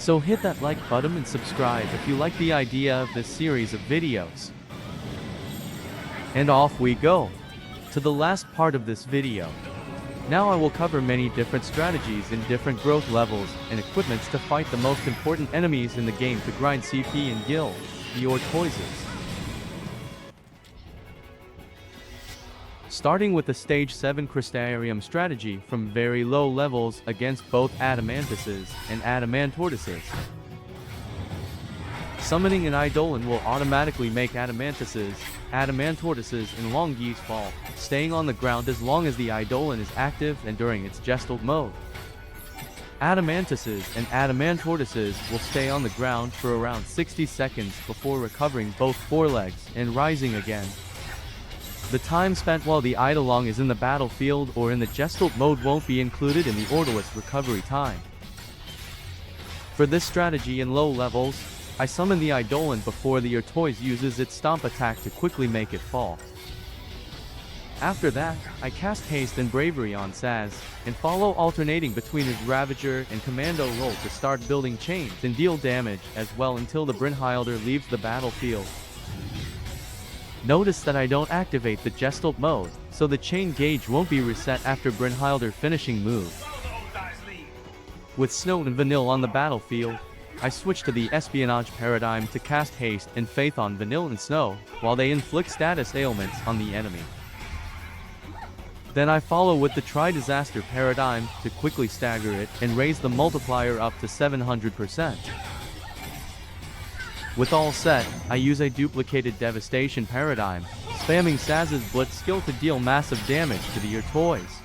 So hit that like button and subscribe if you like the idea of this series of videos. And off we go to the last part of this video. Now I will cover many different strategies in different growth levels and equipments to fight the most important enemies in the game to grind CP and gil, the Ortoises. Starting with the stage 7 Crystarium strategy from very low levels against both Adamantoises and Adamantortoises. Summoning an Eidolon will automatically make Adamantoises, Adamantortoises and Shaolong Guis fall, staying on the ground as long as the Eidolon is active and during its gestalt mode. Adamantoises and Adamantortoises will stay on the ground for around 60 seconds before recovering both forelegs and rising again. The time spent while the Eidolon is in the battlefield or in the gestalt mode won't be included in the Ortoise recovery time. For this strategy in low levels, I summon the Eidolon before the Ortoise uses its stomp attack to quickly make it fall. After that, I cast Haste and Bravery on Saz, and follow alternating between his Ravager and Commando role to start building chains and deal damage as well until the Brynhilder leaves the battlefield. Notice that I don't activate the gestalt mode, so the chain gauge won't be reset after Brynhilder finishing move. With Snow and Vanille on the battlefield, I switch to the espionage paradigm to cast Haste and Faith on Vanille and Snow, while they inflict status ailments on the enemy. Then I follow with the Tri-Disaster paradigm to quickly stagger it and raise the multiplier up to 700%. With all set, I use a duplicated devastation paradigm, spamming Saz's Blitz skill to deal massive damage to the Ortoise.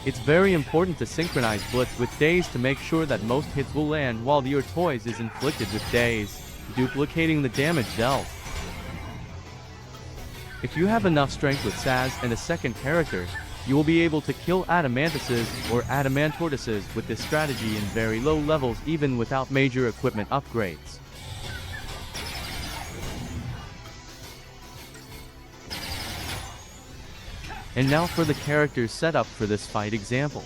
It's very important to synchronize Blitz with Daze to make sure that most hits will land while the Ortoise is inflicted with Daze, duplicating the damage dealt. If you have enough strength with Saz and a second character, you will be able to kill Adamantoises or Adamantortoises with this strategy in very low levels even without major equipment upgrades. And now for the characters set up for this fight example.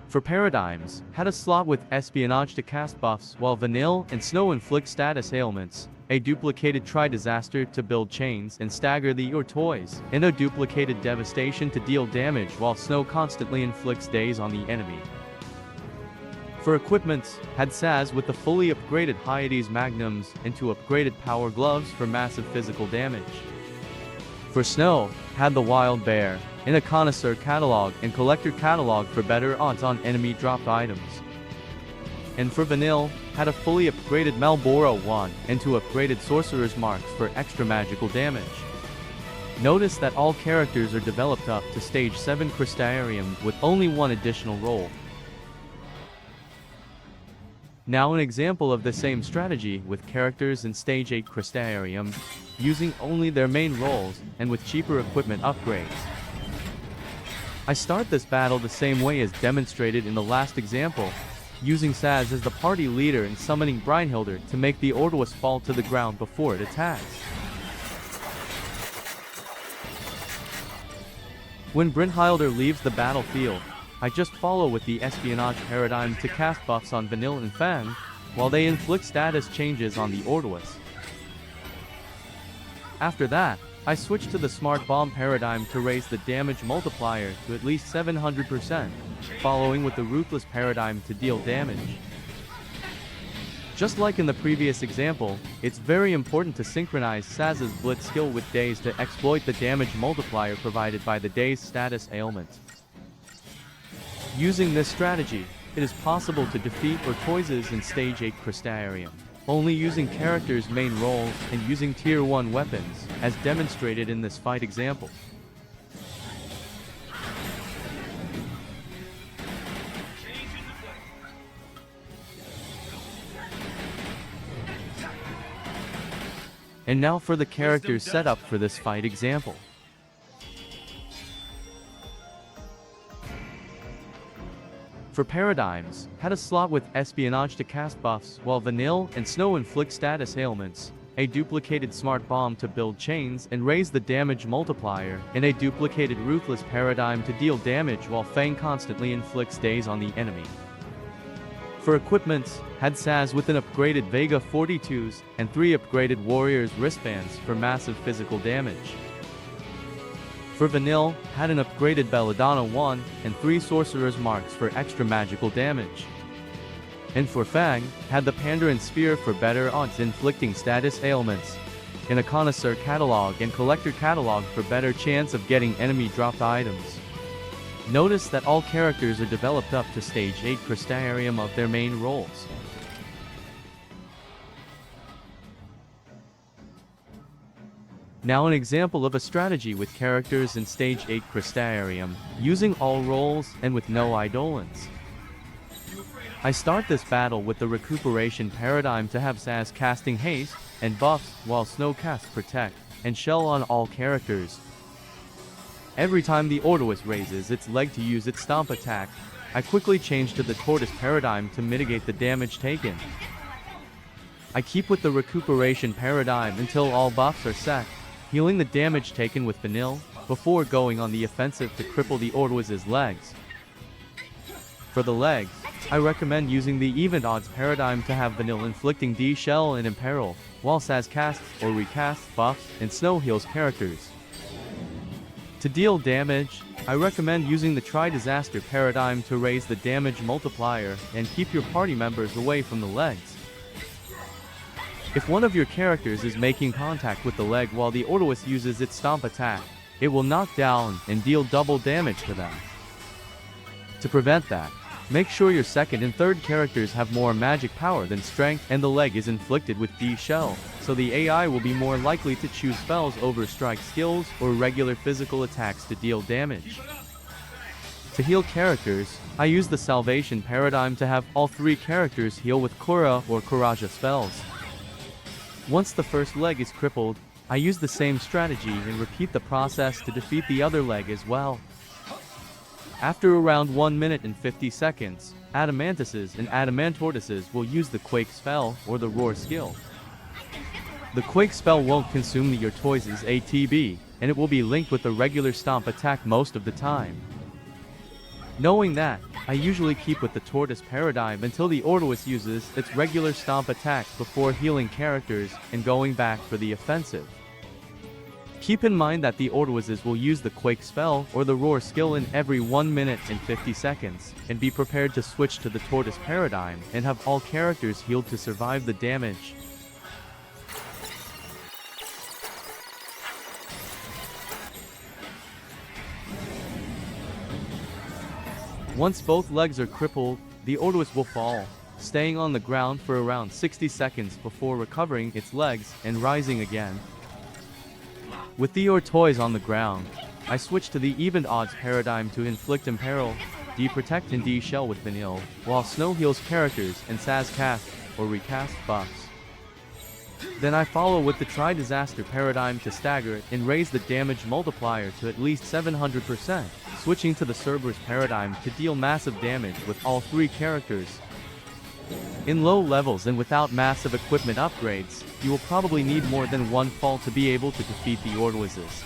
For paradigms, had a slot with espionage to cast buffs while Vanille and Snow inflict status ailments, a duplicated Tri-Disaster to build chains and stagger the Ortoise, and a duplicated devastation to deal damage while Snow constantly inflicts daze on the enemy. For equipments, had Saz with the fully upgraded Hyades Magnums and 2 upgraded Power Gloves for massive physical damage. For Snow, had the Wild Bear, in a Connoisseur Catalog and Collector Catalog for better odds on enemy dropped items. And for Vanille, had a fully upgraded Malboro wand and 2 upgraded Sorcerer's Marks for extra magical damage. Notice that all characters are developed up to stage 7 Crystarium with only 1 additional role. Now an example of the same strategy with characters in stage 8 Crystarium, using only their main roles and with cheaper equipment upgrades. I start this battle the same way as demonstrated in the last example, using Saz as the party leader and summoning Brynhilder to make the Ortoise fall to the ground before it attacks. When Brynhilder leaves the battlefield, I just follow with the espionage paradigm to cast buffs on Vanille and Fang, while they inflict status changes on the Ortoise. After that, I switch to the Smart Bomb paradigm to raise the damage multiplier to at least 700%, following with the Ruthless paradigm to deal damage. Just like in the previous example, it's very important to synchronize Saz's Blitz skill with Daze to exploit the damage multiplier provided by the Daze status ailment. Using this strategy, it is possible to defeat Ortoises in stage 8 Crystarium, only using characters' main roles and using tier 1 weapons, as demonstrated in this fight example. And now for the characters set up for this fight example. For paradigms, had a slot with espionage to cast buffs while Vanille and Snow inflict status ailments, a duplicated smart bomb to build chains and raise the damage multiplier, and a duplicated ruthless paradigm to deal damage while Fang constantly inflicts daze on the enemy. For equipments, had Saz with an upgraded Vega 42s and 3 upgraded Warriors wristbands for massive physical damage. For Vanille, had an upgraded Belladonna 1 and 3 Sorcerer's Marks for extra magical damage. And for Fang, had the Pandaren Sphere for better odds inflicting status ailments, and a Connoisseur Catalog and Collector Catalog for better chance of getting enemy dropped items. Notice that all characters are developed up to stage 8 Crystarium of their main roles. Now an example of a strategy with characters in stage 8 Crystarium, using all roles and with no Eidolons. I start this battle with the recuperation paradigm to have Saz casting haste and buffs while Snow casts protect and shell on all characters. Every time the Ordois raises its leg to use its stomp attack, I quickly change to the Tortoise paradigm to mitigate the damage taken. I keep with the recuperation paradigm until all buffs are set, healing the damage taken with Vanille, before going on the offensive to cripple the Ordois' legs. For the legs, I recommend using the even odds paradigm to have Vanille inflicting D-Shell and Imperil, while Saz casts or recasts buffs and Snow heals characters. To deal damage, I recommend using the Tri-Disaster paradigm to raise the damage multiplier and keep your party members away from the legs. If one of your characters is making contact with the leg while the Ordois uses its stomp attack, it will knock down and deal double damage to them. To prevent that, make sure your second and third characters have more magic power than strength and the leg is inflicted with D-Shell, so the AI will be more likely to choose spells over strike skills or regular physical attacks to deal damage. To heal characters, I use the Salvation paradigm to have all 3 characters heal with Kura or Kuraja spells. Once the first leg is crippled, I use the same strategy and repeat the process to defeat the other leg as well. After around 1 minute and 50 seconds, Adamantoises and Adamantortoises will use the Quake spell or the Roar skill. The Quake spell won't consume the Tortoise's ATB, and it will be linked with the regular stomp attack most of the time. Knowing that, I usually keep with the Tortoise paradigm until the Ordois uses its regular stomp attack before healing characters and going back for the offensive. Keep in mind that the Ordoises will use the Quake spell or the Roar skill in every 1 minute and 50 seconds, and be prepared to switch to the Tortoise paradigm and have all characters healed to survive the damage. Once both legs are crippled, the Ordois will fall, staying on the ground for around 60 seconds before recovering its legs and rising again. With the Tortoise on the ground, I switch to the even odds paradigm to inflict Imperil, D-Protect and D-Shell with Vanille, while Snow heals characters and Saz casts or recast buffs. Then I follow with the Tri-Disaster paradigm to stagger and raise the damage multiplier to at least 700%, switching to the Cerberus paradigm to deal massive damage with all 3 characters. In low levels and without massive equipment upgrades, you will probably need more than 1 fall to be able to defeat the Ordoises.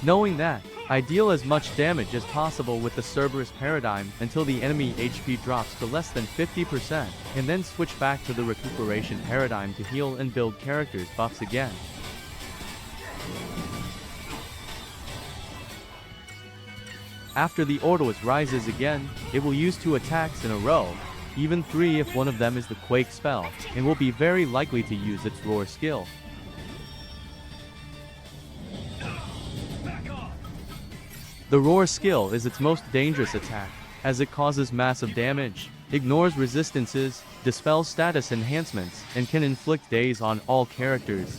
Knowing that, I deal as much damage as possible with the Cerberus paradigm until the enemy HP drops to less than 50%, and then switch back to the recuperation paradigm to heal and build characters' buffs again. After the Ordois rises again, it will use 2 attacks in a row, even 3 if one of them is the Quake spell, and will be very likely to use its Roar skill. The Roar skill is its most dangerous attack, as it causes massive damage, ignores resistances, dispels status enhancements, and can inflict daze on all characters.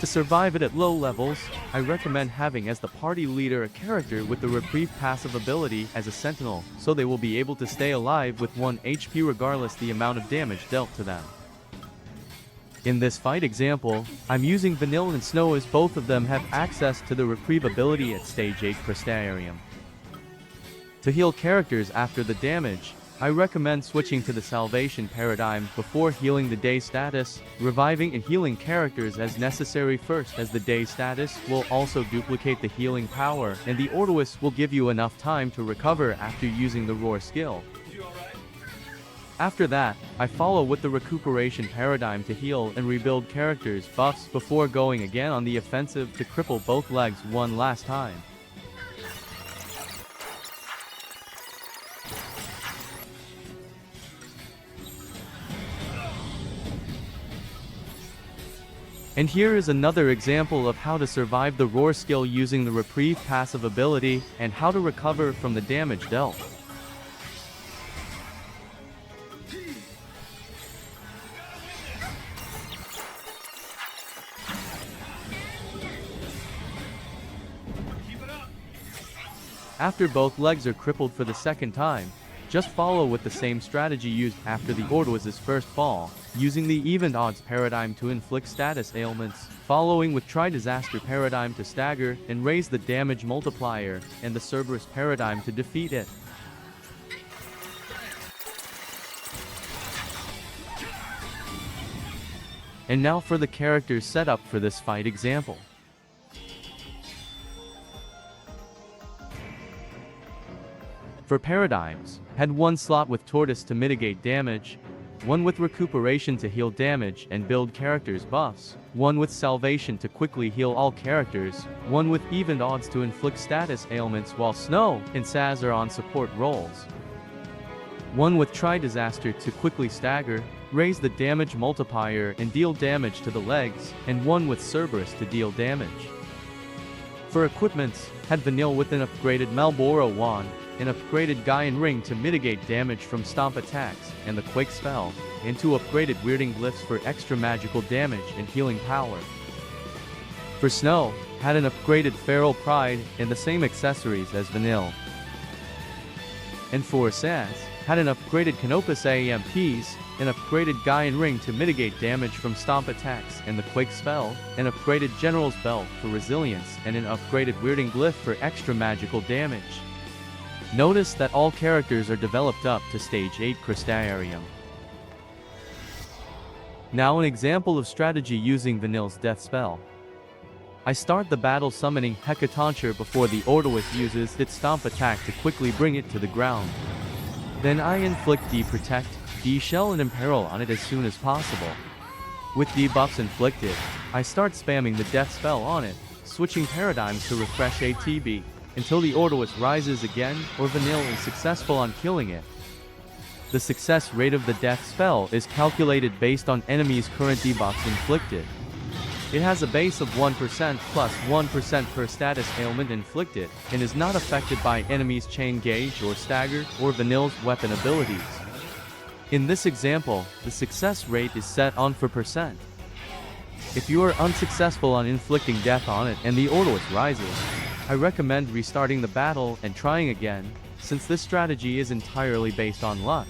To survive it at low levels, I recommend having as the party leader a character with the Reprieve passive ability as a sentinel, so they will be able to stay alive with 1 HP regardless the amount of damage dealt to them. In this fight example, I'm using Vanille and Snow as both of them have access to the Reprieve ability at stage 8 Crystarium. To heal characters after the damage, I recommend switching to the salvation paradigm before healing the day status, reviving and healing characters as necessary first, as the day status will also duplicate the healing power and the Ordoise will give you enough time to recover after using the roar skill. After that, I follow with the recuperation paradigm to heal and rebuild characters' buffs before going again on the offensive to cripple both legs one last time. And here is another example of how to survive the roar skill using the reprieve passive ability and how to recover from the damage dealt. After both legs are crippled for the second time, just follow with the same strategy used after the Ordoise's first fall, using the even odds paradigm to inflict status ailments, following with tri-disaster paradigm to stagger and raise the damage multiplier, and the Cerberus paradigm to defeat it. And now for the characters setup for this fight example. For paradigms, had one slot with Tortoise to mitigate damage, one with recuperation to heal damage and build characters' buffs, one with salvation to quickly heal all characters, one with even odds to inflict status ailments while Snow and Saz are on support roles, one with tri-disaster to quickly stagger, raise the damage multiplier and deal damage to the legs, and one with Cerberus to deal damage. For equipments, had Vanille with an upgraded Malboro wand, an upgraded Gaian ring to mitigate damage from stomp attacks and the Quake spell, and two upgraded weirding glyphs for extra magical damage and healing power. For Snow, had an upgraded Feral Pride and the same accessories as Vanille. And for Saz, had an upgraded Canopus AMPs, an upgraded Gaian ring to mitigate damage from stomp attacks and the Quake spell, an upgraded General's Belt for resilience and an upgraded weirding glyph for extra magical damage. Notice that all characters are developed up to stage 8 Crystarium. Now an example of strategy using Vanille's death spell. I start the battle summoning Hecatoncheir before the Ordoise uses its stomp attack to quickly bring it to the ground. Then I inflict D-Protect, D-Shell and Imperil on it as soon as possible. With debuffs inflicted, I start spamming the death spell on it, switching paradigms to refresh ATB, until the Ordoise rises again or Vanille is successful on killing it. The success rate of the death spell is calculated based on enemies' current debuffs inflicted. It has a base of 1% plus 1% per status ailment inflicted, and is not affected by enemies' chain gauge or stagger or Vanille's weapon abilities. In this example, the success rate is set on 4%. If you are unsuccessful on inflicting death on it and the Ordoise rises, I recommend restarting the battle and trying again, since this strategy is entirely based on luck.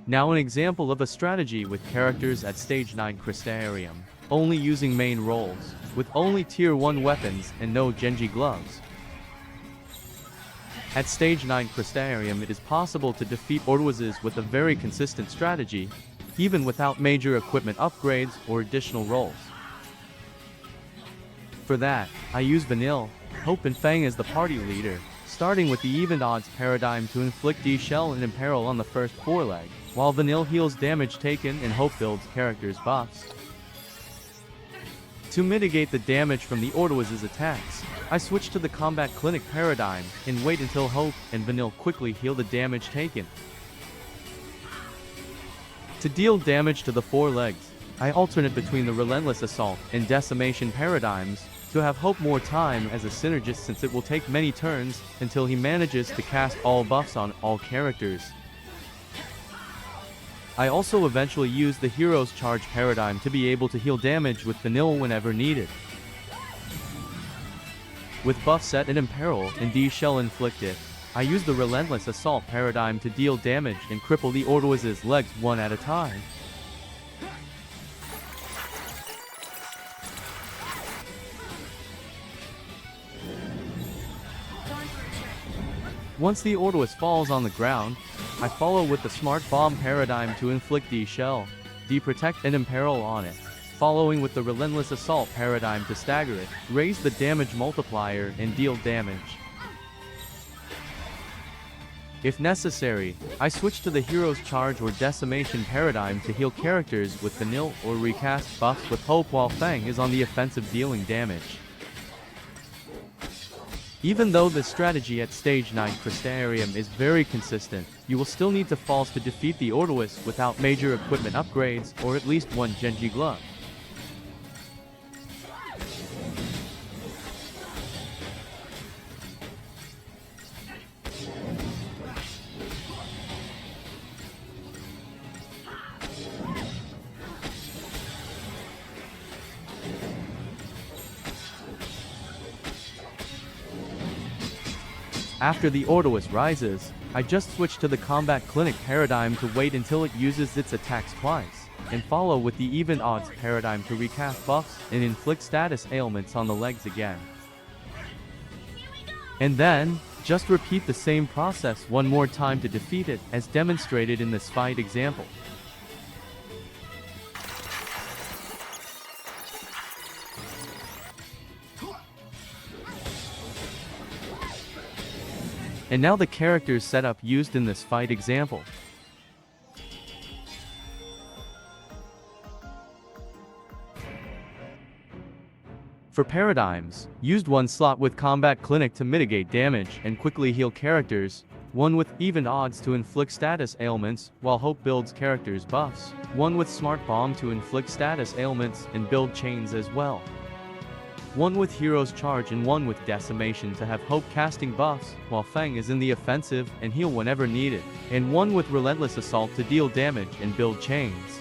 Now an example of a strategy with characters at stage 9 Crystarium, only using main roles, with only tier 1 weapons and no Gengi gloves. At stage 9 Crystarium it is possible to defeat Ordoises with a very consistent strategy, even without major equipment upgrades or additional roles. For that, I use Vanille, Hope and Fang as the party leader, starting with the even odds paradigm to inflict D-Shell and Imperil on the first foreleg, while Vanille heals damage taken and Hope builds characters' buffs. To mitigate the damage from the Ordoises' attacks, I switch to the Combat Clinic paradigm and wait until Hope and Vanille quickly heal the damage taken. To deal damage to the forelegs, I alternate between the Relentless Assault and Decimation paradigms, to have Hope more time as a synergist since it will take many turns until he manages to cast all buffs on all characters. I also eventually use the Hero's Charge paradigm to be able to heal damage with Vanille whenever needed. With buff set and Imperil and D-Shell inflicted, I use the Relentless Assault paradigm to deal damage and cripple the Ordoises' legs one at a time. Once the Ordoise falls on the ground, I follow with the smart bomb paradigm to inflict D-shell, D-protect and imperil on it, following with the relentless assault paradigm to stagger it, raise the damage multiplier and deal damage. If necessary, I switch to the hero's charge or decimation paradigm to heal characters with vanilla or recast buffs with hope while Feng is on the offensive dealing damage. Even though the strategy at stage 9 Crystarium is very consistent, you will still need to falls to defeat the Ordoise without major equipment upgrades or at least one Gengi glove. After the Ordoise rises, I just switch to the combat clinic paradigm to wait until it uses its attacks twice, and follow with the even odds paradigm to recast buffs and inflict status ailments on the legs again. And then, just repeat the same process one more time to defeat it, as demonstrated in this fight example. And now the characters setup used in this fight example. For paradigms, used one slot with combat clinic to mitigate damage and quickly heal characters, one with even odds to inflict status ailments while hope builds characters buffs, one with smart bomb to inflict status ailments and build chains as well. One with hero's charge and one with decimation to have hope casting buffs, while Feng is in the offensive and heal whenever needed, and one with relentless assault to deal damage and build chains.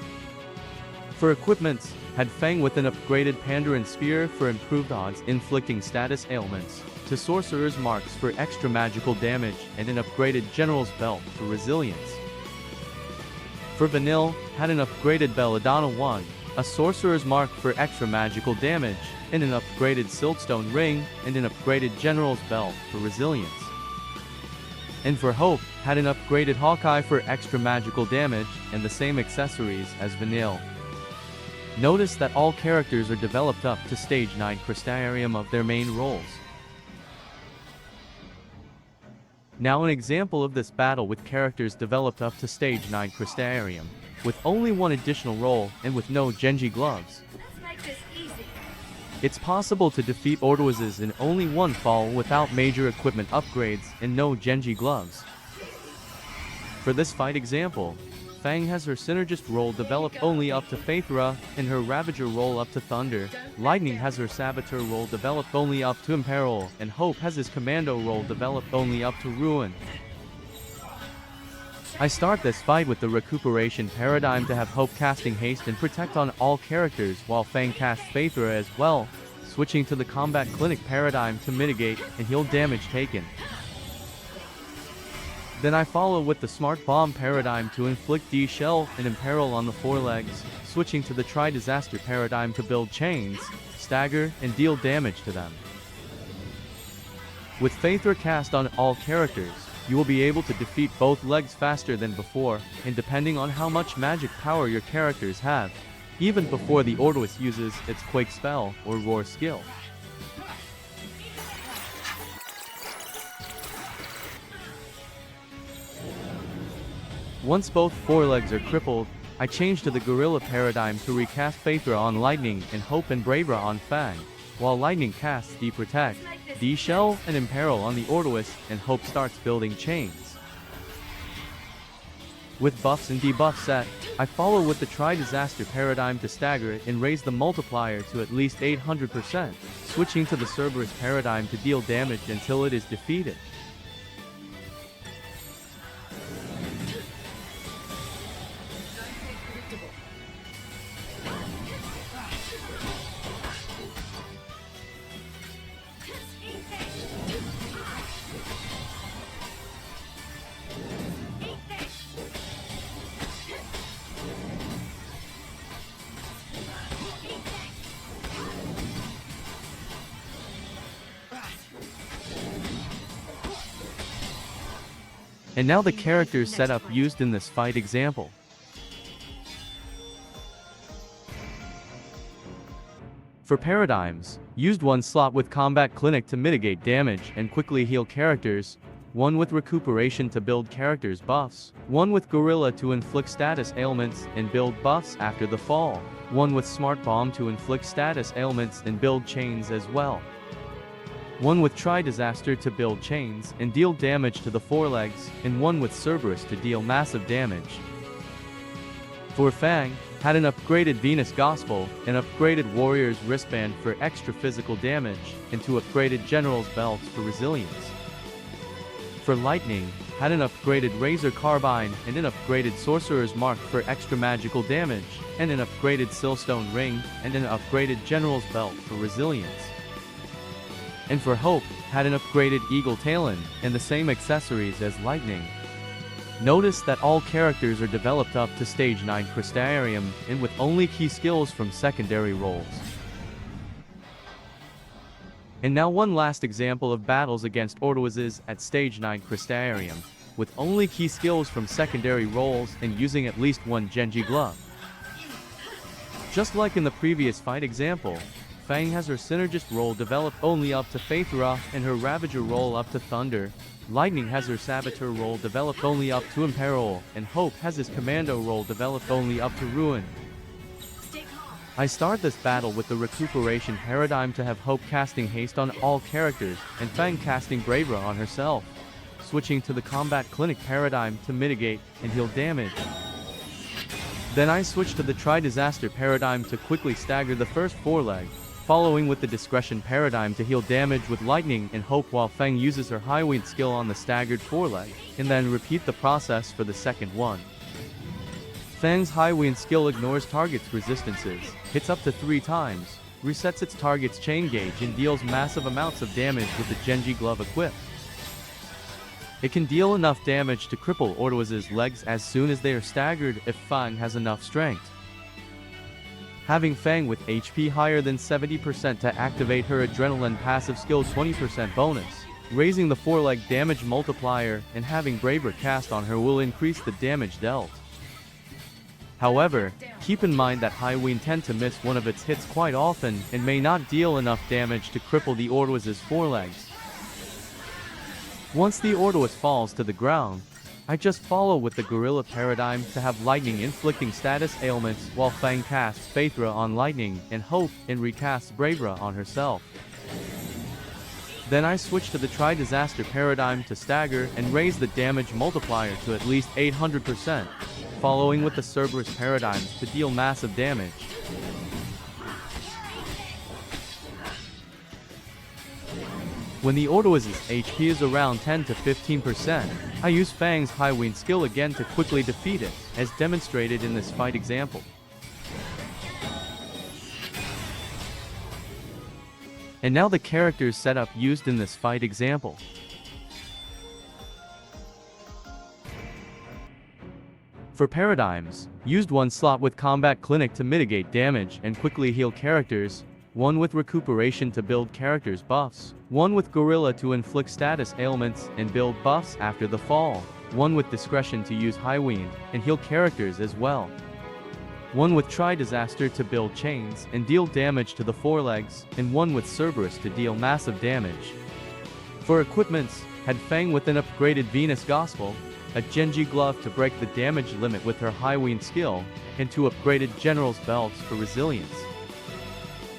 For equipments, had Feng with an upgraded Pandaren Spear for improved odds inflicting status ailments, to Sorcerer's Marks for extra magical damage and an upgraded General's Belt for resilience. For vanilla, had an upgraded Belladonna 1, a Sorcerer's Mark for extra magical damage, and an upgraded Siltstone Ring, and an upgraded General's Belt for resilience. And for hope, had an upgraded Hawkeye for extra magical damage, and the same accessories as vanilla. Notice that all characters are developed up to stage 9 Crystarium of their main roles. Now an example of this battle with characters developed up to stage 9 Crystarium, with only one additional role and with no Gengi gloves. It's possible to defeat Ordoises in only one fall without major equipment upgrades and no Gengi gloves. For this fight example, Feng has her Synergist role developed only up to Phaethra, and her Ravager role up to Thunder. Lightning has her Saboteur role developed only up to Imperil, and Hope has his Commando role developed only up to Ruin. I start this fight with the Recuperation paradigm to have Hope casting Haste and Protect on all characters while Feng casts Phaethra as well, switching to the Combat Clinic paradigm to mitigate and heal damage taken. Then I follow with the Smart Bomb paradigm to inflict D-Shell and Imperil on the forelegs, switching to the Tri-Disaster paradigm to build chains, stagger, and deal damage to them. With Phaethra cast on all characters, you will be able to defeat both legs faster than before, and depending on how much magic power your characters have, even before the Ordoise uses its Quake spell or Roar skill. Once both forelegs are crippled, I change to the Gorilla paradigm to recast Phaethra on Lightning and Hope and Bravera on Fang, while Lightning casts D-Protect, D-Shell, and Imperil on the Ordoise, and Hope starts building chains. With buffs and debuffs set, I follow with the Tri-Disaster paradigm to stagger it and raise the multiplier to at least 800%, switching to the Cerberus paradigm to deal damage until it is defeated. And now the characters setup used in this fight example. For paradigms, used one slot with combat clinic to mitigate damage and quickly heal characters, one with recuperation to build characters buffs, one with gorilla to inflict status ailments and build buffs after the fall, one with smart bomb to inflict status ailments and build chains as well, one with tri-disaster to build chains and deal damage to the forelegs, and one with Cerberus to deal massive damage. For Fang, had an upgraded Venus Gospel, an upgraded Warrior's Wristband for extra physical damage, and two upgraded General's Belts for resilience. For Lightning, had an upgraded Razor Carbine and an upgraded Sorcerer's Mark for extra magical damage, and an upgraded Silstone Ring and an upgraded General's Belt for resilience. And for Hope, had an upgraded Eagle Talon and the same accessories as Lightning. Notice that all characters are developed up to stage 9 Crystarium and with only key skills from secondary roles. And now one last example of battles against Ortoises at stage 9 Crystarium, with only key skills from secondary roles and using at least one Gengi glove. Just like in the previous fight example, Fang has her Synergist role developed only up to Phaethra and her Ravager role up to Thunder. Lightning has her Saboteur role developed only up to Imperil, and Hope has his Commando role developed only up to Ruin. I start this battle with the recuperation paradigm to have Hope casting haste on all characters, and Fang casting Bravura on herself, switching to the combat clinic paradigm to mitigate and heal damage. Then I switch to the tri-disaster paradigm to quickly stagger the first foreleg, following with the discretion paradigm to heal damage with lightning and Hope while Fang uses her high wind skill on the staggered foreleg, and then repeat the process for the second one. Fang's high wind skill ignores target's resistances, hits up to 3 times, resets its target's chain gauge and deals massive amounts of damage with the Gengi glove equipped. It can deal enough damage to cripple Ortoises' legs as soon as they are staggered if Fang has enough strength. Having Fang with HP higher than 70% to activate her Adrenaline passive skill 20% bonus, raising the foreleg damage multiplier, and having Bravura cast on her will increase the damage dealt. However, keep in mind that High Wind tend to miss one of its hits quite often and may not deal enough damage to cripple the Ortoise's forelegs. Once the Ortoise falls to the ground, I just follow with the Gorilla paradigm to have Lightning inflicting status ailments while Fang casts Phaethra on Lightning and Hope and recasts Bravura on herself. Then I switch to the tri-disaster paradigm to stagger and raise the damage multiplier to at least 800%, following with the Cerberus paradigm to deal massive damage. When the Ortoise's HP is around 10 to 15%, I use Fang's high wind skill again to quickly defeat it, as demonstrated in this fight example. And now the characters setup used in this fight example. For paradigms, used one slot with combat clinic to mitigate damage and quickly heal characters, one with recuperation to build characters buffs, one with gorilla to inflict status ailments and build buffs after the fall, one with discretion to use high wind and heal characters as well, one with tri-disaster to build chains and deal damage to the forelegs, and one with Cerberus to deal massive damage. For equipments, had Fang with an upgraded Venus Gospel, a Gengi glove to break the damage limit with her high wind skill, and 2 upgraded General's Belts for resilience.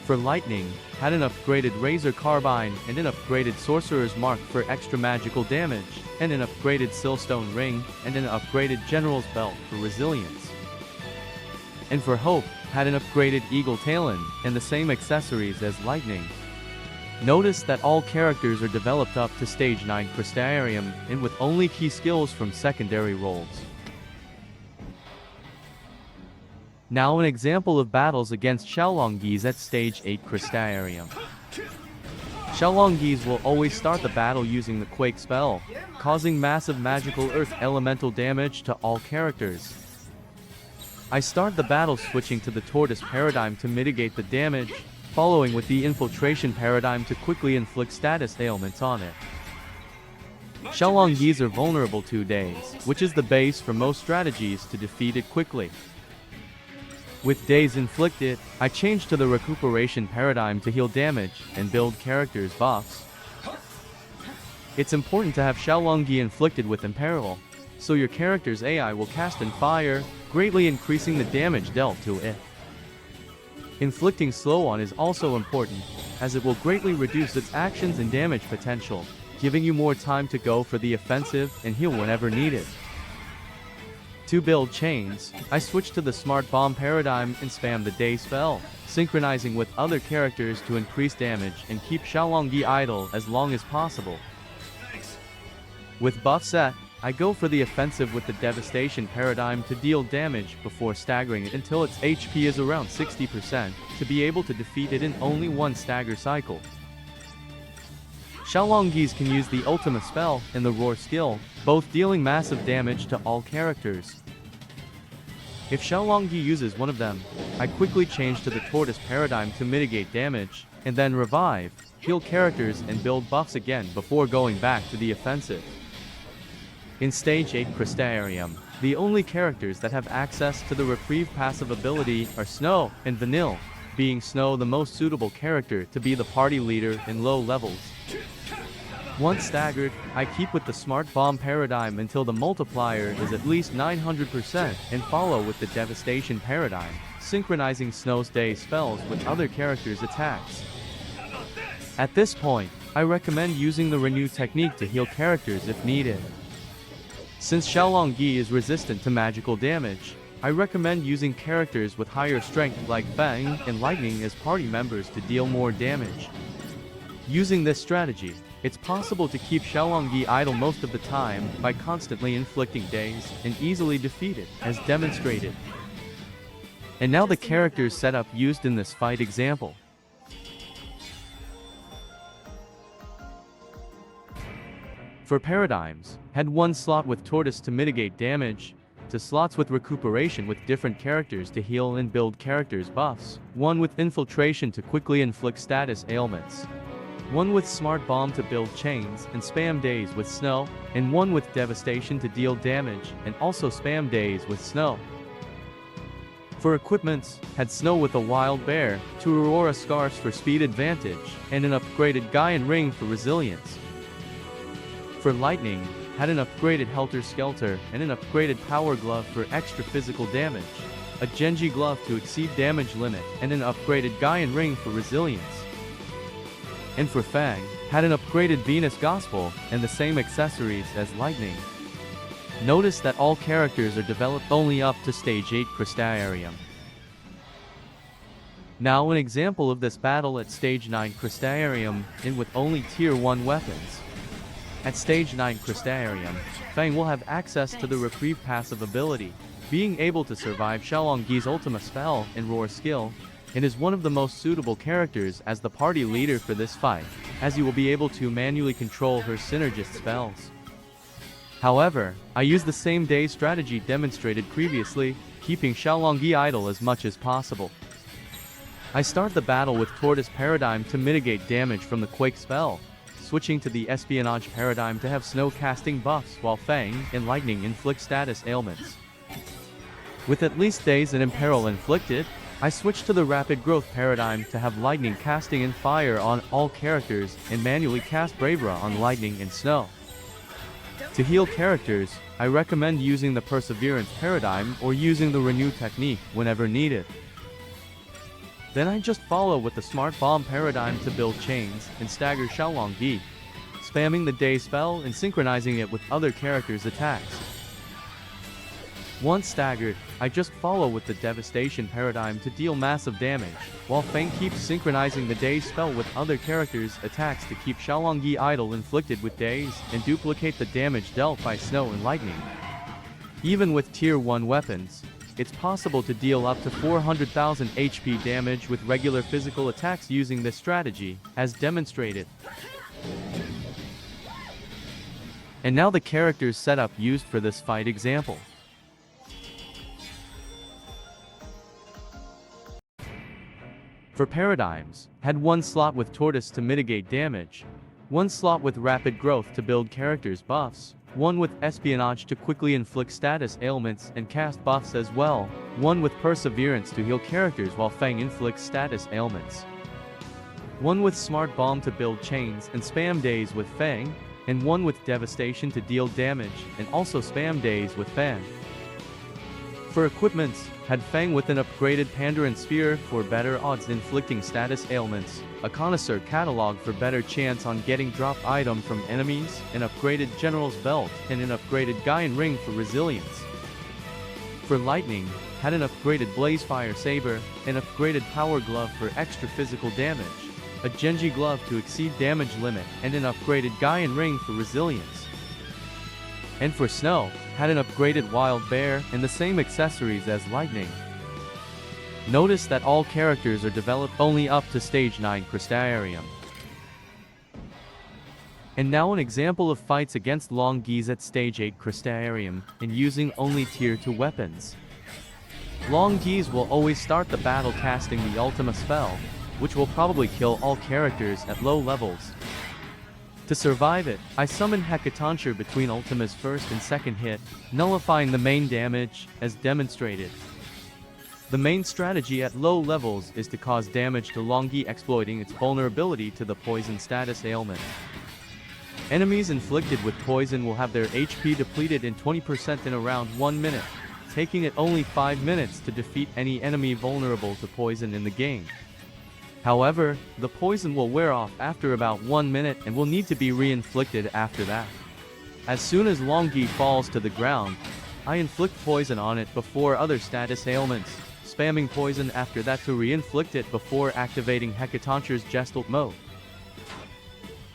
For Lightning, had an upgraded Razor Carbine and an upgraded Sorcerer's Mark for extra magical damage, and an upgraded Silstone Ring and an upgraded General's Belt for resilience. And for Hope, had an upgraded Eagle Talon and the same accessories as Lightning. Notice that all characters are developed up to stage 9 Crystarium and with only key skills from secondary roles. Now an example of battles against Shaolong Guis at stage 8 Crystarium. Shaolong Guis will always start the battle using the Quake spell, causing massive magical earth elemental damage to all characters. I start the battle switching to the Tortoise paradigm to mitigate the damage, following with the Infiltration paradigm to quickly inflict status ailments on it. Shaolong Guis are vulnerable to daze, which is the base for most strategies to defeat it quickly. With daze inflicted, I change to the recuperation paradigm to heal damage and build characters' buffs. It's important to have Shaolong Gui inflicted with Imperil, so your character's AI will cast in fire, greatly increasing the damage dealt to it. Inflicting slow on is also important, as it will greatly reduce its actions and damage potential, giving you more time to go for the offensive and heal whenever needed. To build chains, I switch to the smart bomb paradigm and spam the day spell, synchronizing with other characters to increase damage and keep Shaolong Gui idle as long as possible. With buff set, I go for the offensive with the devastation paradigm to deal damage before staggering it until its HP is around 60% to be able to defeat it in only one stagger cycle. Shaolong Guis can use the ultimate spell and the roar skill, both dealing massive damage to all characters. If Shaolong Gui uses one of them, I quickly change to the tortoise paradigm to mitigate damage, and then revive, heal characters and build buffs again before going back to the offensive. In Stage 8 Crystarium, the only characters that have access to the Reprieve passive ability are Snow and Vanille, being Snow the most suitable character to be the party leader in low levels. Once staggered, I keep with the Smart Bomb paradigm until the multiplier is at least 900% and follow with the Devastation paradigm, synchronizing Snow's day spells with other characters' attacks. At this point, I recommend using the Renew technique to heal characters if needed. Since Shaolong Gui is resistant to magical damage, I recommend using characters with higher strength like Fang and Lightning as party members to deal more damage. Using this strategy, it's possible to keep Shaolong Gui idle most of the time by constantly inflicting daze and easily defeat it, as demonstrated. And now the characters setup used in this fight example. For paradigms, had one slot with Tortoise to mitigate damage, 2 slots with Recuperation with different characters to heal and build characters' buffs, 1 with Infiltration to quickly inflict status ailments, 1 with Smart Bomb to build chains and spam daze with Snow, and 1 with Devastation to deal damage and also spam daze with Snow. For equipments, had Snow with a Wild Bear, 2 Aurora Scarfs for speed advantage, and an upgraded Gaian Ring for resilience. For Lightning, had an upgraded Helter Skelter and an upgraded Power Glove for extra physical damage, a Gengi Glove to exceed damage limit, and an upgraded Gaian Ring for resilience. And for Fang, had an upgraded Venus Gospel and the same accessories as Lightning. Notice that all characters are developed only up to Stage 8 Crystarium. Now an example of this battle at Stage 9 Crystarium, and with only Tier 1 weapons. At Stage 9 Crystarium, Fang will have access to the Reprieve passive ability, being able to survive Shaolong Gui's Ultima spell and Roar skill, and is one of the most suitable characters as the party leader for this fight, as you will be able to manually control her synergist spells. However, I use the same day strategy demonstrated previously, keeping Shaolong Gui idle as much as possible. I start the battle with Tortoise paradigm to mitigate damage from the Quake spell, switching to the Espionage paradigm to have Snow casting buffs while Fang and Lightning inflict status ailments. With at least daze and Imperil inflicted, I switch to the Rapid Growth paradigm to have Lightning casting and fire on all characters and manually cast Bravura on Lightning and Snow. To heal characters, I recommend using the Perseverance paradigm or using the Renew technique whenever needed. Then I just follow with the Smart Bomb paradigm to build chains and stagger Shaolong Gui, spamming the day spell and synchronizing it with other characters' attacks. Once staggered, I just follow with the Devastation paradigm to deal massive damage, while Fang keeps synchronizing the day spell with other characters' attacks to keep Shaolong Gui idle inflicted with daze and duplicate the damage dealt by Snow and Lightning. Even with Tier 1 weapons, it's possible to deal up to 400,000 HP damage with regular physical attacks using this strategy, as demonstrated. And now the characters setup used for this fight example. For paradigms, had one slot with Tortoise to mitigate damage, one slot with rapid growth to build characters buffs, one with espionage to quickly inflict status ailments and cast buffs as well, one with perseverance to heal characters while Fang inflicts status ailments, one with smart bomb to build chains and spam days with Fang, and one with devastation to deal damage and also spam days with Fang. For equipments, had Fang with an upgraded Pandaren Sphere for better odds inflicting status ailments, a Connoisseur Catalog for better chance on getting drop item from enemies, an upgraded General's Belt, and an upgraded Gaian Ring for resilience. For lightning, had an upgraded Blazefire Saber, an upgraded Power Glove for extra physical damage, a Gengi Glove to exceed damage limit, and an upgraded Gaian Ring for resilience. And for snow, had an upgraded Wild Bear and the same accessories as lightning. Notice that all characters are developed only up to stage 9 Crystarium. And now an example of fights against Shaolong Guis at stage 8 Crystarium, and using only tier 2 weapons. Shaolong Guis will always start the battle casting the Ultima spell, which will probably kill all characters at low levels. To survive it, I summon Hecatoncheir between Ultima's first and second hit, nullifying the main damage, as demonstrated. The main strategy at low levels is to cause damage to Shaolong Gui exploiting its vulnerability to the poison status ailment. Enemies inflicted with poison will have their HP depleted in 20% in around 1 minute, taking it only 5 minutes to defeat any enemy vulnerable to poison in the game. However, the poison will wear off after about 1 minute and will need to be re-inflicted after that. As soon as Shaolong Gui falls to the ground, I inflict poison on it before other status ailments, spamming poison after that to re-inflict it before activating Hecatoncheir's Gestalt mode.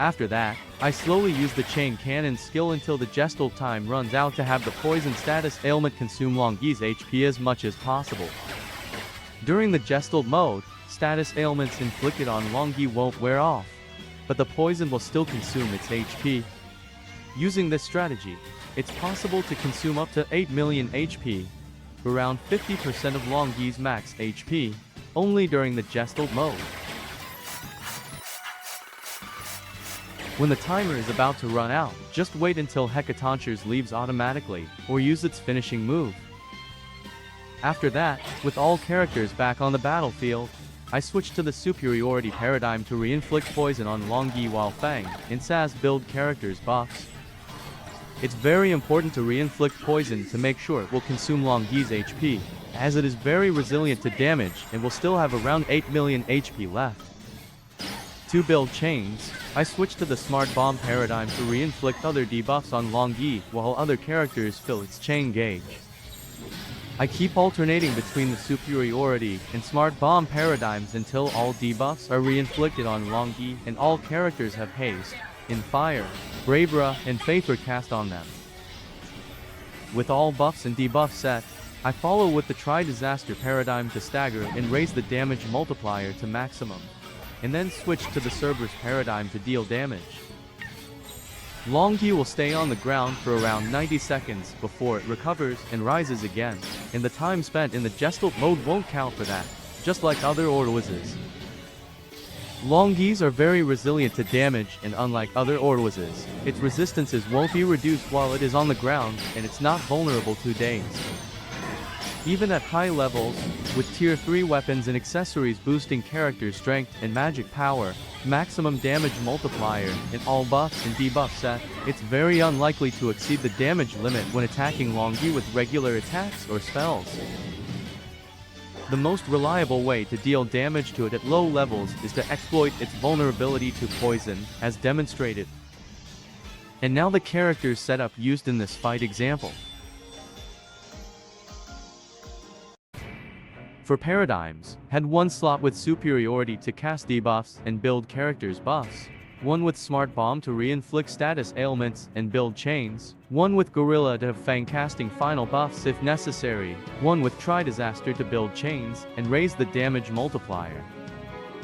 After that, I slowly use the Chain Cannon skill until the Gestalt time runs out to have the poison status ailment consume Shaolong Gui's HP as much as possible. During the Gestalt mode, status ailments inflicted on Shaolong Gui won't wear off, but the poison will still consume its HP. Using this strategy, it's possible to consume up to 8 million HP, around 50% of Shaolong Gui's max HP, only during the Gestalt mode. When the timer is about to run out, just wait until Hecatoncheir's leaves automatically, or use its finishing move. After that, with all characters back on the battlefield, I switch to the superiority paradigm to re-inflict poison on Shaolong Gui while Fang and Saz build characters buffs. It's very important to re-inflict poison to make sure it will consume Shaolong Gui's HP, as it is very resilient to damage and will still have around 8 million HP left. To build chains, I switch to the Smart Bomb paradigm to re-inflict other debuffs on Shaolong Gui while other characters fill its chain gauge. I keep alternating between the superiority and Smart Bomb paradigms until all debuffs are re-inflicted on Shaolong Gui and all characters have haste, in fire, Bravura, and Faith are cast on them. With all buffs and debuffs set, I follow with the Tri-Disaster paradigm to stagger and raise the damage multiplier to maximum, and then switch to the Cerberus paradigm to deal damage. Shaolong Gui will stay on the ground for around 90 seconds before it recovers and rises again, and the time spent in the Gestalt mode won't count for that, just like other Ortoises. Shaolong Guis are very resilient to damage, and unlike other Ortoises, its resistances won't be reduced while it is on the ground, and it's not vulnerable to daze. Even at high levels, with tier 3 weapons and accessories boosting character strength and magic power, maximum damage multiplier, and all buffs and debuffs set, it's very unlikely to exceed the damage limit when attacking Shaolong Gui with regular attacks or spells. The most reliable way to deal damage to it at low levels is to exploit its vulnerability to poison, as demonstrated. And now the characters setup used in this fight example. For paradigms, had one slot with superiority to cast debuffs and build characters buffs, one with Smart Bomb to re-inflict status ailments and build chains, one with Gorilla to have Fang casting final buffs if necessary, one with Tri-Disaster to build chains and raise the damage multiplier,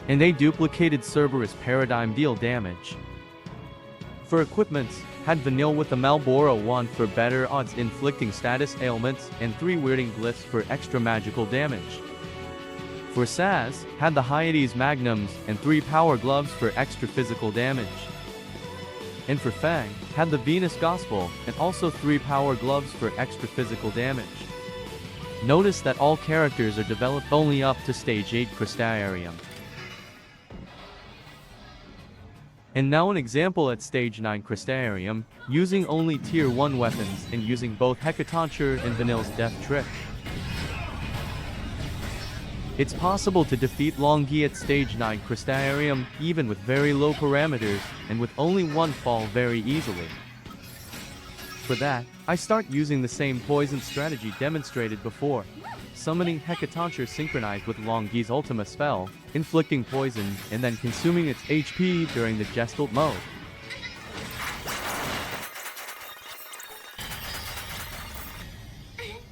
and a duplicated Cerberus paradigm deal damage. For equipments, had Vanille with the Malboro wand for better odds inflicting status ailments and 3 weirding glyphs for extra magical damage. For Saz, had the Hyades Magnums and 3 power gloves for extra physical damage. and for Fang, had the Venus Gospel, and also 3 power gloves for extra physical damage. Notice that all characters are developed only up to stage 8 Crystarium. And now an example at stage 9 Crystarium, using only tier 1 weapons and using both Hecatoncheir and Vanille's death trick. It's possible to defeat Shaolong Gui at stage 9 Crystarium even with very low parameters and with only one fall very easily. For that, I start using the same poison strategy demonstrated before, summoning Hecatoncheir synchronized with Shaolong Gui's Ultima spell, inflicting poison, and then consuming its HP during the Gestalt mode.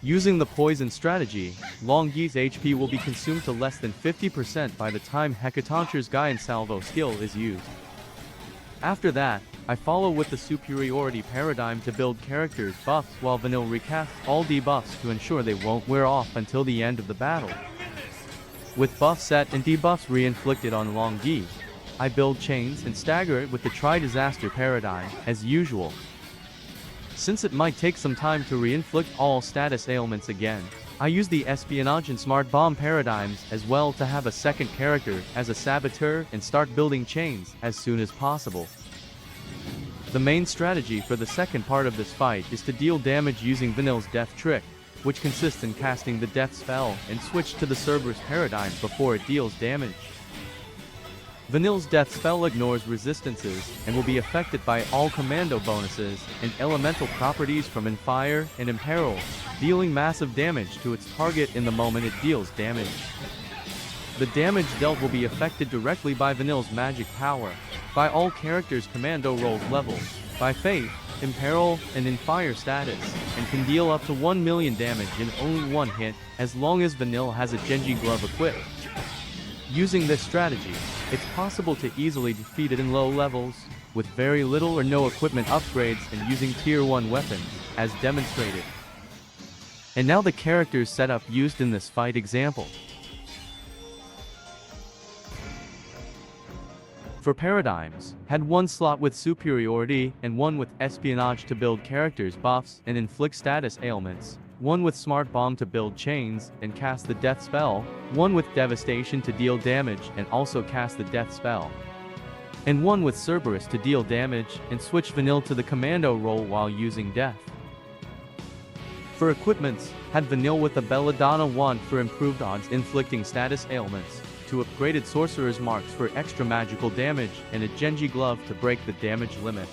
Using the poison strategy, Shaolong Gui's HP will be consumed to less than 50% by the time Hecatoncheir's Guy and Salvo skill is used. After that, I follow with the superiority paradigm to build characters' buffs while Vanille recasts all debuffs to ensure they won't wear off until the end of the battle. With buffs set and debuffs re-inflicted on Shaolong Gui, I build chains and stagger it with the Tri-Disaster paradigm, as usual. Since it might take some time to re-inflict all status ailments again, I use the Espionage and Smart Bomb paradigms as well to have a second character as a saboteur and start building chains as soon as possible. The main strategy for the second part of this fight is to deal damage using Vanille's death trick, which consists in casting the death spell and switch to the Cerberus paradigm before it deals damage. Vanille's death spell ignores resistances and will be affected by all commando bonuses and elemental properties from Fire and Imperil, dealing massive damage to its target in the moment it deals damage. The damage dealt will be affected directly by Vanille's magic power, by all characters' commando rolls levels, by Faith, Imperil, and Fire status, and can deal up to 1 million damage in only one hit, as long as Vanille has a Gengi glove equipped. Using this strategy, it's possible to easily defeat it in low levels, with very little or no equipment upgrades and using tier 1 weapons, as demonstrated. And now the characters setup used in this fight example. For paradigms, had one slot with superiority and one with espionage to build characters buffs and inflict status ailments, one with smart bomb to build chains and cast the death spell, one with devastation to deal damage and also cast the death spell, and one with Cerberus to deal damage and switch Vanille to the commando role while using death. For equipments, had Vanille with a Belladonna wand for improved odds inflicting status ailments, 2 upgraded sorcerer's marks for extra magical damage and a Gengi glove to break the damage limit.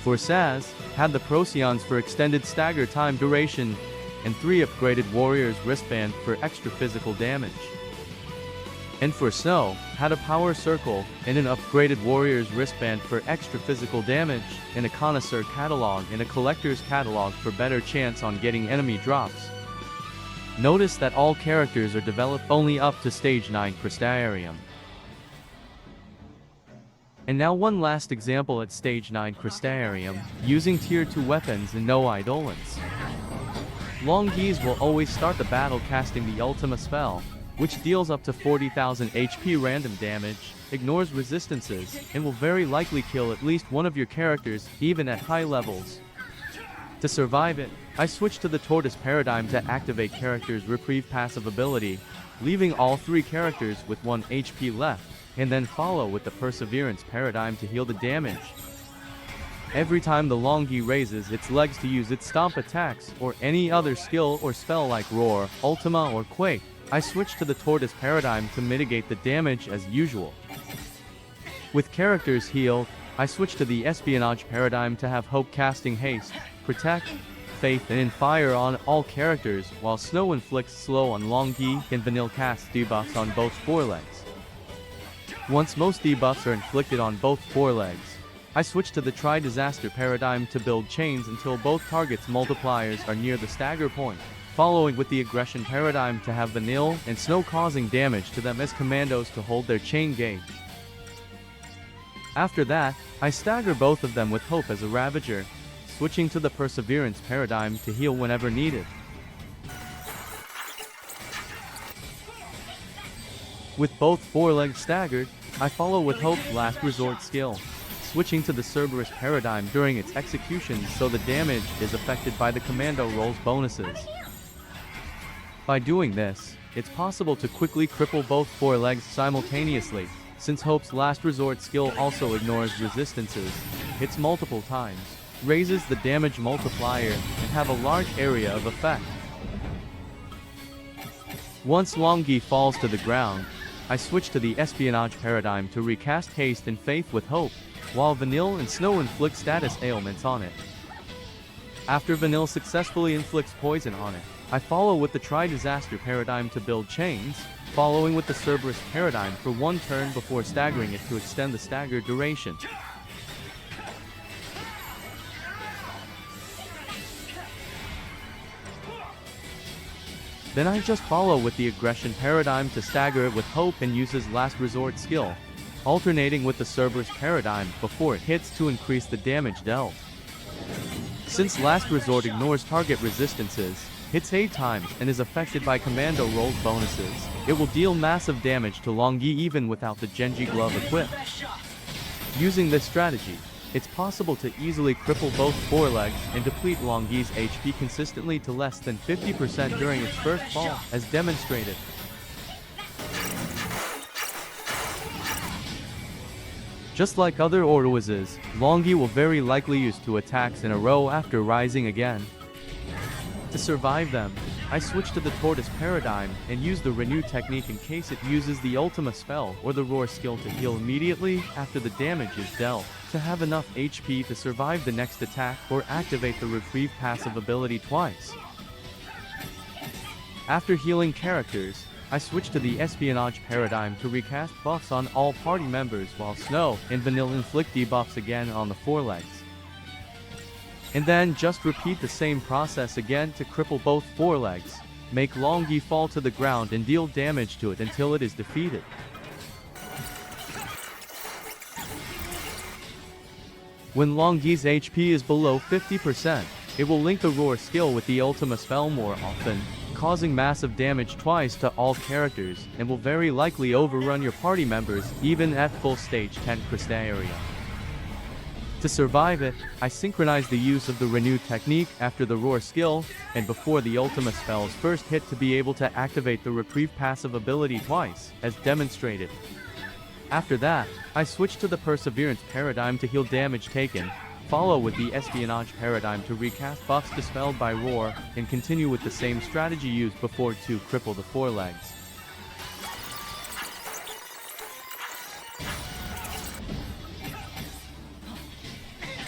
For Saz, had the Procyon for extended stagger time duration, and 3 upgraded warrior's wristband for extra physical damage. And for Snow, had a power circle and an upgraded warrior's wristband for extra physical damage, and a connoisseur catalog and a collector's catalog for better chance on getting enemy drops. Notice that all characters are developed only up to stage 9 Crystarium. And now one last example at stage 9 Crystarium, using tier 2 weapons and no Eidolons. Shaolong Guis will always start the battle casting the Ultima spell, which deals up to 40,000 HP random damage, ignores resistances, and will very likely kill at least one of your characters, even at high levels. To survive it, I switch to the Tortoise paradigm to activate character's reprieve passive ability, leaving all 3 characters with 1 HP left, and then follow with the Perseverance paradigm to heal the damage. Every time the Shaolong Gui raises its legs to use its stomp attacks or any other skill or spell like Roar, Ultima or Quake, I switch to the Tortoise paradigm to mitigate the damage as usual. With characters healed, I switch to the Espionage paradigm to have Hope casting Haste, Protect, Faith and Fire on all characters, while Snow inflicts slow on Shaolong Gui and Vanille casts debuffs on both forelegs. Once most debuffs are inflicted on both forelegs, I switch to the Tri-Disaster paradigm to build chains until both targets' multipliers are near the stagger point, following with the Aggression paradigm to have Vanille and Snow causing damage to them as commandos to hold their chain gauge. After that, I stagger both of them with Hope as a Ravager, switching to the Perseverance paradigm to heal whenever needed. With both forelegs staggered, I follow with Hope's Last Resort skill, switching to the Cerberus paradigm during its execution so the damage is affected by the commando roll's bonuses. By doing this, it's possible to quickly cripple both forelegs simultaneously, since Hope's last resort skill also ignores resistances, hits multiple times, raises the damage multiplier, and have a large area of effect. Once Shaolong Gui falls to the ground, I switch to the espionage paradigm to recast Haste and Faith with Hope, while Vanille and Snow inflict status ailments on it. After Vanille successfully inflicts poison on it, I follow with the Tri-Disaster paradigm to build chains, following with the Cerberus paradigm for one turn before staggering it to extend the stagger duration. Then I just follow with the aggression paradigm to stagger it with Hope and use his last resort skill, alternating with the Cerberus paradigm before it hits to increase the damage dealt. Since last resort ignores target resistances, hits 8 times and is affected by commando rolled bonuses, it will deal massive damage to Shaolong Gui even without the Gengi glove equipped. Using this strategy, it's possible to easily cripple both forelegs and deplete Shaolong Gui's HP consistently to less than 50% during its first fall, as demonstrated. Just like other Ortoises, Shaolong Gui will very likely use 2 attacks in a row after rising again. To survive them, I switch to the Tortoise paradigm and use the Renew technique in case it uses the Ultima spell or the Roar skill to heal immediately after the damage is dealt, to have enough HP to survive the next attack or activate the Reprieve passive ability twice. After healing characters, I switch to the Espionage paradigm to recast buffs on all party members while Snow and Vanille inflict debuffs again on the forelegs. And then just repeat the same process again to cripple both forelegs, make Shaolong Gui fall to the ground and deal damage to it until it is defeated. When Shaolong Gui's HP is below 50%, it will link the Roar skill with the Ultima spell more often, causing massive damage twice to all characters, and will very likely overrun your party members even at full stage 10 Cryst area. To survive it, I synchronize the use of the Renew technique after the Roar skill, and before the Ultima spell's first hit to be able to activate the Reprieve passive ability twice, as demonstrated. After that, I switch to the Perseverance paradigm to heal damage taken, follow with the Espionage paradigm to recast buffs dispelled by Roar, and continue with the same strategy used before to cripple the forelegs.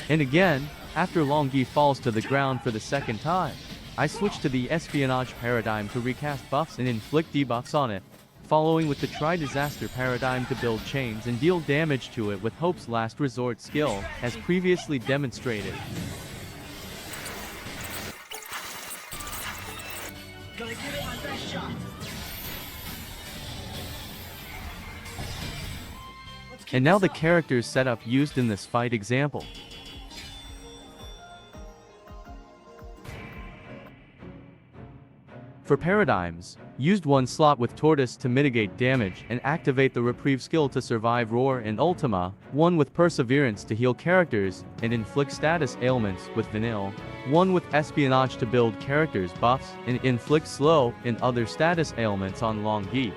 And again, after Shaolong Gui falls to the ground for the second time, I switch to the Espionage paradigm to recast buffs and inflict debuffs on it, following with the Tri-Disaster paradigm to build chains and deal damage to it with Hope's last resort skill, as previously demonstrated. Gonna give it my best shot. And now the characters setup used in this fight example. For paradigms, used 1 slot with Tortoise to mitigate damage and activate the Reprieve skill to survive Roar and Ultima, 1 with Perseverance to heal characters and inflict status ailments with Vanille, 1 with Espionage to build characters buffs and inflict slow and other status ailments on Shaolong Gui,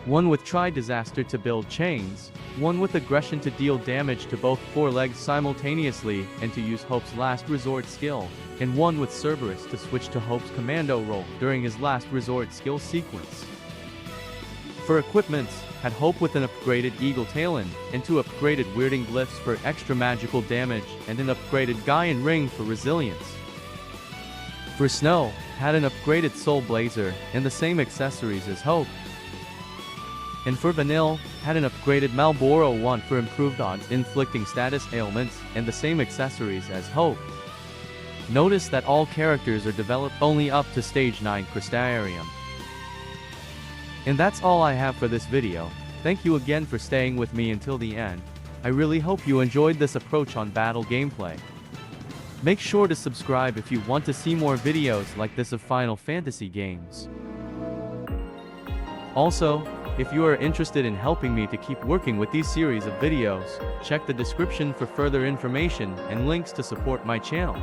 1 with Tri-Disaster to build chains, 1 with Aggression to deal damage to both forelegs simultaneously and to use Hope's last resort skill, and 1 with Cerberus to switch to Hope's commando role during his last resort skill sequence. For equipments, had Hope with an upgraded Eagle Talon, and 2 upgraded Weirding Glyphs for extra magical damage, and an upgraded Gaian Ring for resilience. For Snow, had an upgraded Soul Blazer, and the same accessories as Hope. And for Vanille, had an upgraded Marlboro 1 for improved odds inflicting status ailments, and the same accessories as Hope. Notice that all characters are developed only up to stage 9 Crystarium. And that's all I have for this video. Thank you again for staying with me until the end. I really hope you enjoyed this approach on battle gameplay. Make sure to subscribe if you want to see more videos like this of Final Fantasy games. Also, If you are interested in helping me to keep working with these series of videos, check the description for further information and links to support my channel.